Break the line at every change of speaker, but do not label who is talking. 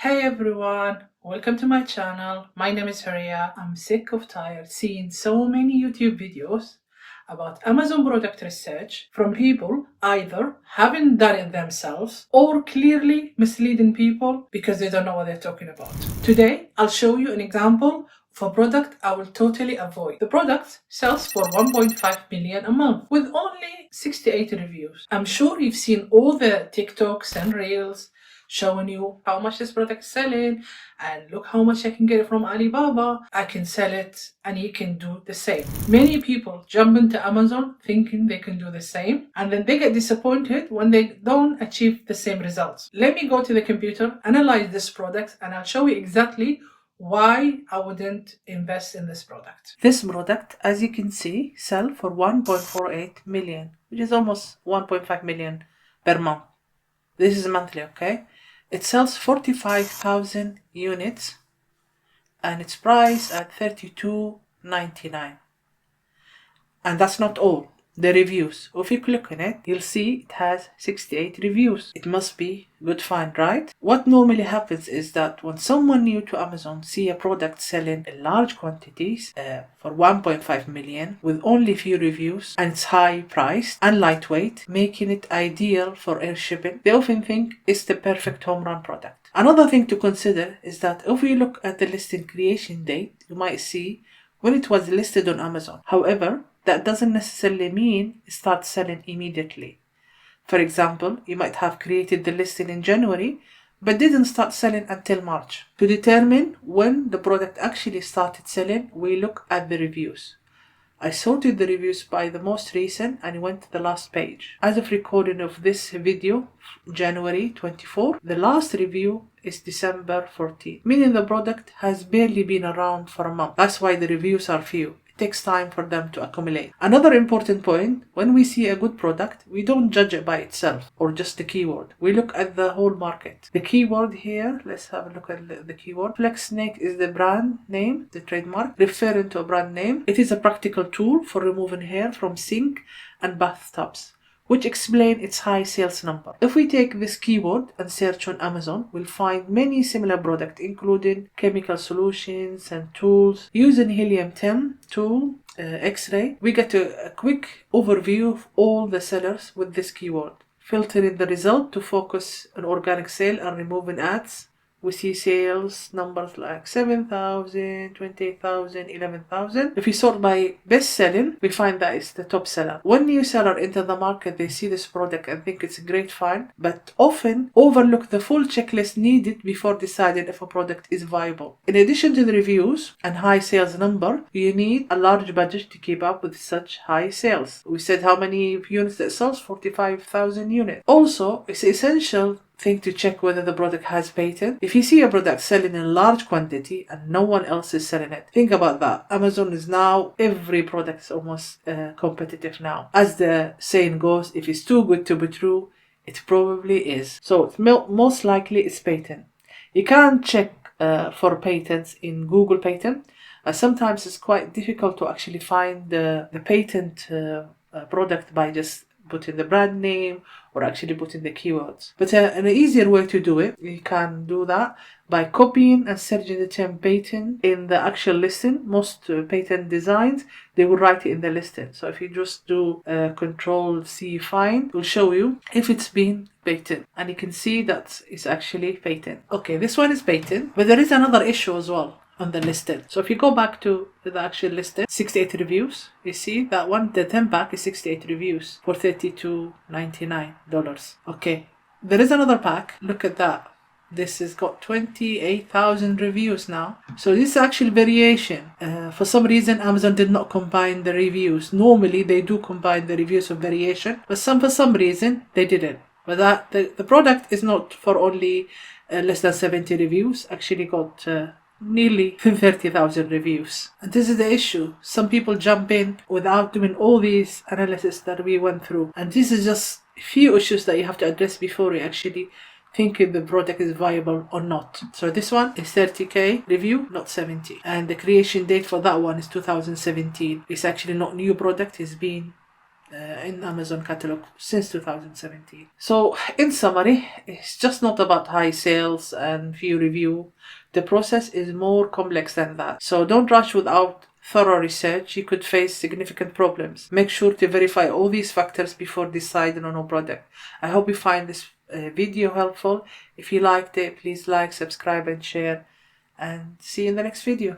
Hey everyone, welcome to my channel. My name is Haria. I'm sick of tired seeing so many YouTube videos about Amazon product research from people either haven't done it themselves or clearly misleading people because they don't know what they're talking about. Today, I'll show you an example of a product I will totally avoid. The product sells for 1.5 million a month with only 68 reviews. I'm sure you've seen all the TikToks and Reels showing you how much this product is selling and look how much I can get it from Alibaba. I can sell it and you can do the same. Many people jump into Amazon thinking they can do the same and then they get disappointed when they don't achieve the same results. Let me go to the computer, analyze this product, and I'll show you exactly why I wouldn't invest in this product. This product, as you can see, sell for 1.48 million, which is almost 1.5 million per month. This is monthly, okay? It sells 45,000 units and it's priced at $32.99. And that's not all. The reviews. If you click on it, you'll see it has 68 reviews. It must be good find, right? What normally happens is that when someone new to Amazon see a product selling in large quantities for 1.5 million with only few reviews and it's high priced and lightweight, making it ideal for air shipping, they often think it's the perfect home run product. Another thing to consider is that if we look at the listing creation date, you might see when it was listed on Amazon. However, that doesn't necessarily mean it starts selling immediately. For example, you might have created the listing in January, but didn't start selling until March. To determine when the product actually started selling, we look at the reviews. I sorted the reviews by the most recent and went to the last page. As of recording of this video, January 24, the last review is December 14, meaning the product has barely been around for a month. That's why the reviews are few. It takes time for them to accumulate. Another important point, when we see a good product, we don't judge it by itself or just the keyword. We look at the whole market. The keyword here, let's have a look at the keyword. Flex Snake is the brand name, the trademark, referring to a brand name. It is a practical tool for removing hair from sink and bathtubs, which explain its high sales number. If we take this keyword and search on Amazon, we'll find many similar products, including chemical solutions and tools. Using helium-10 tool, X-ray, we get a quick overview of all the sellers with this keyword. Filtering the result to focus on organic sale and removing ads, we see sales numbers like 7,000, 28,000, 11,000. If we sort by best selling, we find that it's the top seller. When new seller enter the market, they see this product and think it's a great find, but often overlook the full checklist needed before deciding if a product is viable. In addition to the reviews and high sales number, you need a large budget to keep up with such high sales. We said how many units that sells? 45,000 units. Also, it's essential thing to check whether the product has patent. If you see a product selling in large quantity and no one else is selling it, think about that. Amazon is now, every product is almost competitive now. As the saying goes, if it's too good to be true, it probably is. So it's most likely it's patent. You can't check for patents in Google patent. Sometimes it's quite difficult to actually find the patent product by just putting the brand name or actually putting the keywords. But an easier way to do it, you can do that by copying and searching the term patent in the actual listing. Most patent designs, they will write it in the listing. So if you just do Control-C find, it will show you if it's been patent. And you can see that it's actually patent. Okay, this one is patent, but there is another issue as well on the listing. So if you go back to the actual listing, 68 reviews, you see that one, the 10 pack is 68 reviews for $32.99. Okay, there is another pack, look at that. This has got 28,000 reviews now. So this is actually variation. For some reason, Amazon did not combine the reviews. Normally, they do combine the reviews of variation, but for some reason, they didn't. But that the product is not for only less than 70 reviews. Actually got nearly 30,000 reviews. And this is the issue. Some people jump in without doing all these analysis that we went through. And this is just a few issues that you have to address before you actually think if the product is viable or not. So this one is 30k review, not 70. And the creation date for that one is 2017. It's actually not new product. It's been in Amazon catalog since 2017. So in summary, it's just not about high sales and few review. The process is more complex than that. So don't rush without thorough research. You could face significant problems. Make sure to verify all these factors before deciding on a product. I hope you find this video helpful. If you liked it, please like, subscribe and share, and see you in the next video.